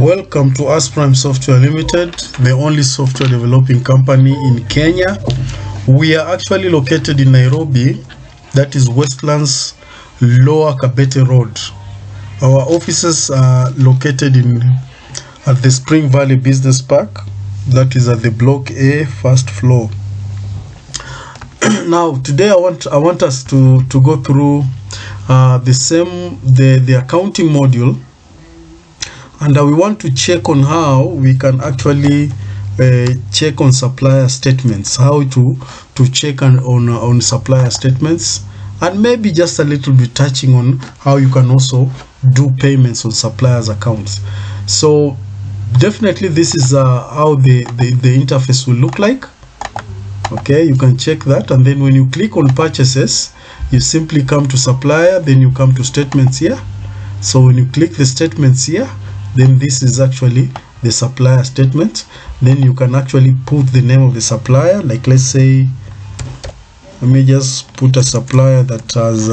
Welcome to Asprime Software Limited, the only software developing company in Kenya. We are actually located in Nairobi, that is Westlands, Lower Kabete Road. Our offices are located at the Spring Valley Business Park, that is at the Block A, first floor. Now today I want us to go through the accounting module, and we want to check on how we can actually check on supplier statements, how to check on supplier statements, and maybe just a little bit touching on how you can also do payments on suppliers accounts. So definitely this is how the interface will look like. Okay, you can check that, and then when you click on purchases, you simply come to supplier, then you come to statements here. So when you click the statements here, then this is actually the supplier statement. Then you can actually put the name of the supplier, like let's say, let me just put a supplier that has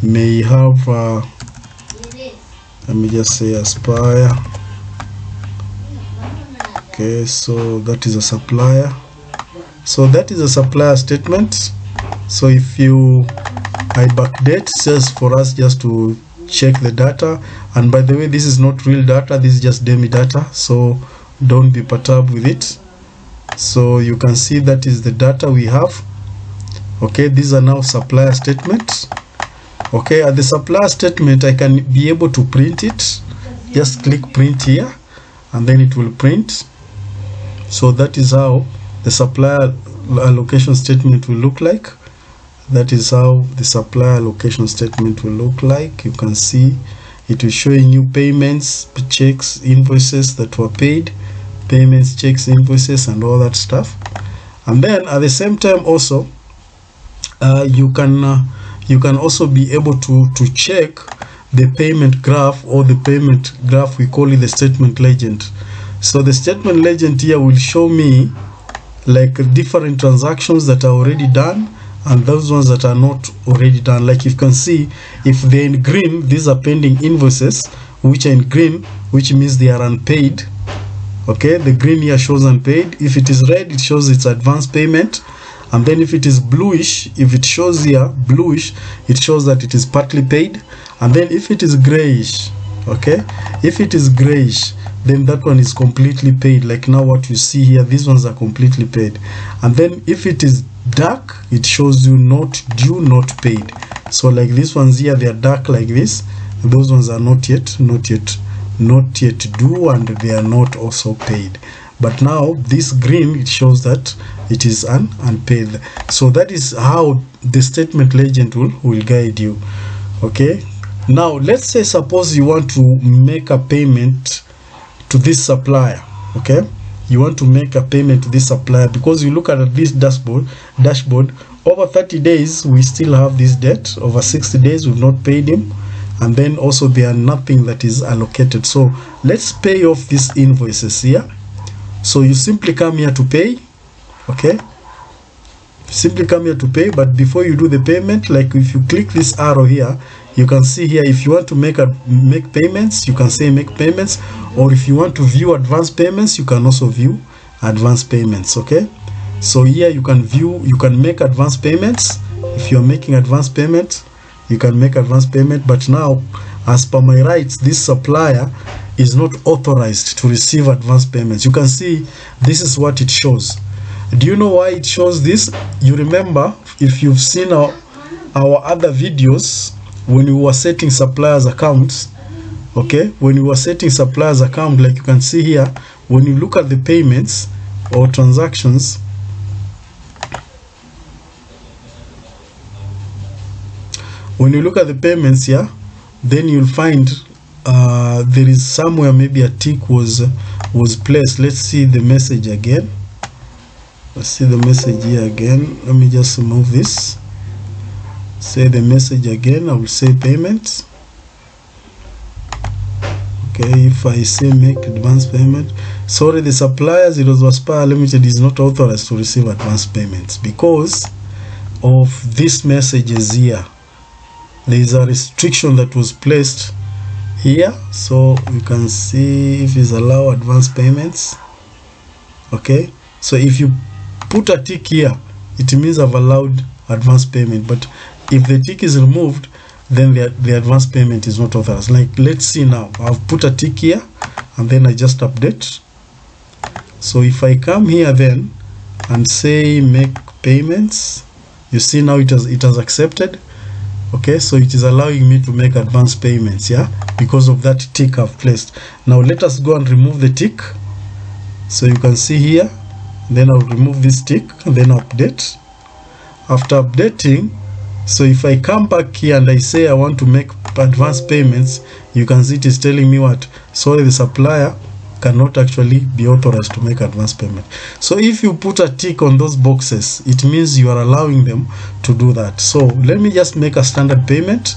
may have let me just say Aspire. Okay, so that is a supplier. So that is a supplier statement. So if I backdate, just for us just to check the data, and by the way, this is not real data, this is just dummy data, so don't be perturbed with it. So you can see that is the data we have. Okay, these are now supplier statements. Okay, at the supplier statement I can be able to print it. Just click print here, and then it will print. So that is how the supplier allocation statement will look like. That is how the supplier allocation statement will look like. You can see it will show you new payments, checks, invoices that were paid, payments, checks, invoices, and all that stuff. And then at the same time also you can also be able to check the payment graph, or the payment graph, we call it the statement legend. So the statement legend here will show me like different transactions that are already done and those ones that are not already done. Like you can see, if they're in green, these are pending invoices, which are in green, which means they are unpaid. Okay, the green here shows unpaid. If it is red, it shows it's advance payment. And then if it is bluish, if it shows here bluish, it shows that it is partly paid. And then if it is grayish, okay, if it is grayish, then that one is completely paid. Like now what you see here, these ones are completely paid. And then if it is dark, it shows you not due, not paid. So like these ones here, they are dark like this, and those ones are not yet due, and they are not also paid. But now this green, it shows that it is unpaid. So that is how the statement legend will guide you. Okay, now let's say suppose you want to make a payment to this supplier. Okay, you want to make a payment to this supplier because you look at this dashboard, over 30 days we still have this debt, over 60 days we've not paid him, and then also there are nothing that is allocated. So let's pay off these invoices here. So you simply come here to pay. Okay, simply come here to pay, but before you do the payment, like if you click this arrow here, you can see here, if you want to make payments, you can say make payments, or if you want to view advance payments, you can also view advance payments. Okay, so here you can make advance payments. If you're making advance payments, you can make advance payment. But now, as per my rights, this supplier is not authorized to receive advance payments. You can see this is what it shows. Do you know why it shows this? You remember, if you've seen our other videos, when we were setting suppliers accounts, okay, when we were setting suppliers account, like you can see here, when you look at the payments or transactions, when you look at the payments here, then you'll find there is somewhere maybe a tick was placed. Let's see the message again. Let's see the message here again. Let me just move this. Say the message again. I will say payments. Okay, if I say make advance payment, sorry, the suppliers, it was Aspire Limited, is not authorized to receive advance payments because of these messages here. there is a restriction that was placed here, so you can see if it's allow advance payments. Okay, so if you put a tick here, it means I've allowed advance payment, but if the tick is removed, then the advance payment is not authorized. Like, let's see now, I've put a tick here and then I just update. So if I come here then and say make payments, you see now it has accepted. Okay, so it is allowing me to make advance payments, yeah, because of that tick I've placed. Now let us go and remove the tick. So you can see here, then I'll remove this tick and then update. After updating, so if I come back here and I say I want to make advance payments, you can see it is telling me what? Sorry, the supplier cannot actually be authorized to make advance payment. So if you put a tick on those boxes, it means you are allowing them to do that. So let me just make a standard payment.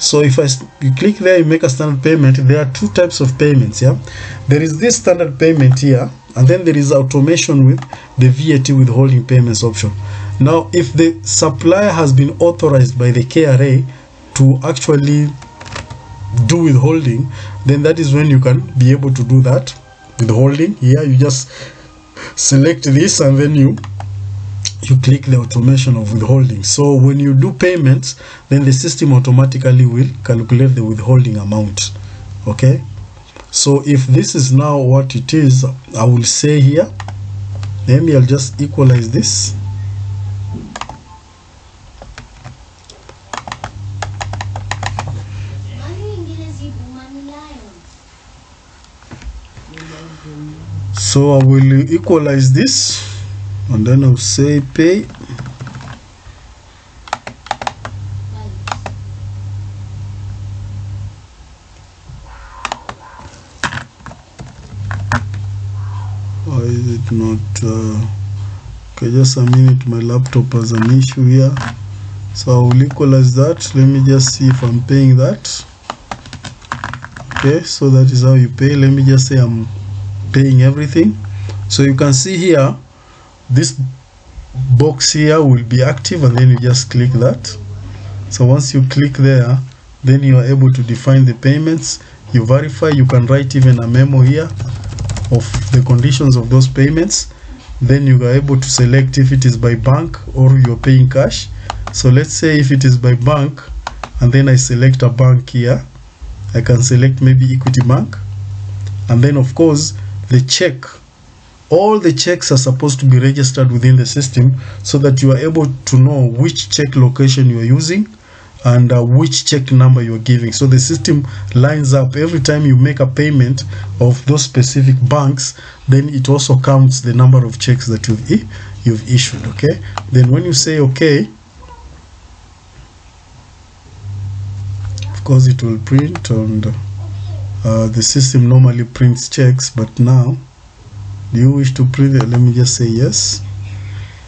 So if you click there, you make a standard payment. There are two types of payments, yeah. There is this standard payment here, and then there is automation with the VAT withholding payments option. Now, if the supplier has been authorized by the KRA to actually do withholding, then that is when you can be able to do that withholding. Here you just select this and then you click the automation of withholding. So when you do payments, then the system automatically will calculate the withholding amount. Okay, so if this is now what it is, I will say here, maybe I'll just equalize this. So I will equalize this and then I'll say pay. Why is it not okay, just a minute, my laptop has an issue here. So I will equalize that. Let me just see if I'm paying that. Okay, so that is how you pay. Let me just say I'm paying everything. So you can see here, this box here will be active, and then you just click that. So once you click there, then you are able to define the payments. You verify. You can write even a memo here of the conditions of those payments. Then you are able to select if it is by bank or you're paying cash. So let's say if it is by bank, and then I select a bank here, I can select maybe Equity Bank, and then of course the check, all the checks are supposed to be registered within the system so that you are able to know which check location you are using and which check number you are giving. So the system lines up every time you make a payment of those specific banks, then it also counts the number of checks that you've issued. Okay, then when you say okay, of course it will print, and the system normally prints checks, but now do you wish to print it? Let me just say yes.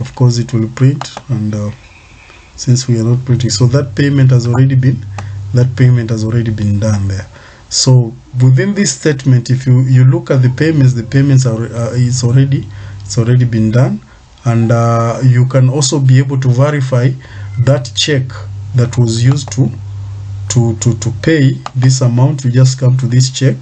Of course it will print, and since we are not printing, so that payment has already been done there. So within this statement, if you look at the payments are it's already been done, and you can also be able to verify that check that was used to pay this amount. You just come to this check.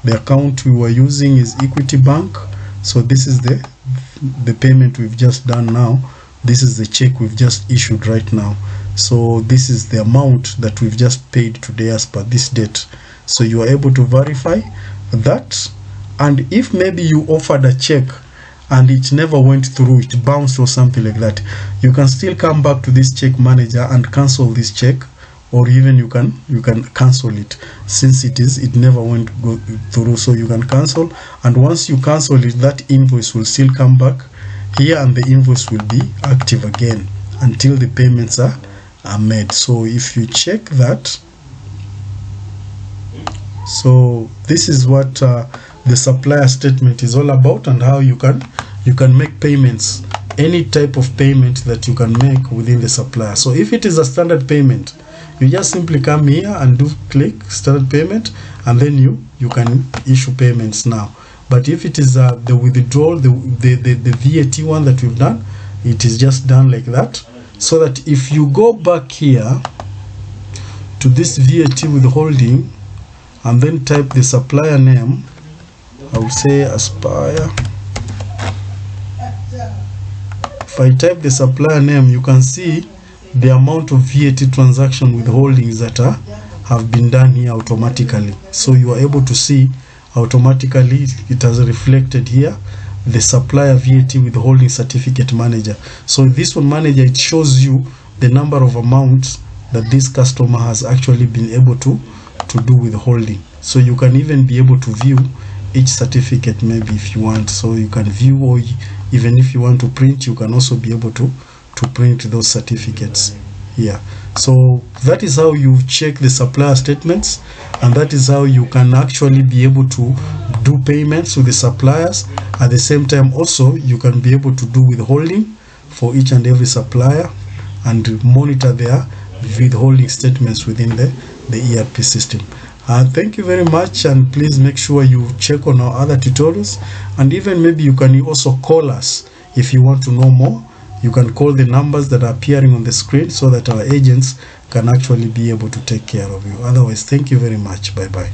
The account we were using is Equity Bank, so this is the payment we've just done now. This is the check we've just issued right now. So this is the amount that we've just paid today as per this date. So you are able to verify that. And if maybe you offered a check and it never went through, it bounced or something like that, you can still come back to this check manager and cancel this check, or even you can cancel it, since it never went through. So you can cancel, and once you cancel it, that invoice will still come back here, and the invoice will be active again until the payments are made. So if you check that, so this is what the supplier statement is all about, and how you can make payments, any type of payment that you can make within the supplier. So if it is a standard payment, you just simply come here and do click standard payment, and then you can issue payments now. But if it is the withdrawal, the VAT one that we've done, it is just done like that. So that if you go back here to this VAT withholding and then type the supplier name, I will say Aspire. If I type the supplier name, you can see the amount of VAT transaction withholdings that have been done here automatically. So you are able to see automatically it has reflected here the supplier VAT withholding certificate manager. So this one manager, it shows you the number of amounts that this customer has actually been able to do withholding. So you can even be able to view each certificate maybe if you want. So you can view, or even if you want to print, you can also be able to print those certificates here. So that is how you check the supplier statements, and that is how you can actually be able to do payments to the suppliers. At the same time also you can be able to do withholding for each and every supplier and monitor their withholding statements within the ERP system. Thank you very much, and please make sure you check on our other tutorials, and even maybe you can also call us if you want to know more. You can call the numbers that are appearing on the screen so that our agents can actually be able to take care of you. Otherwise, thank you very much. Bye bye.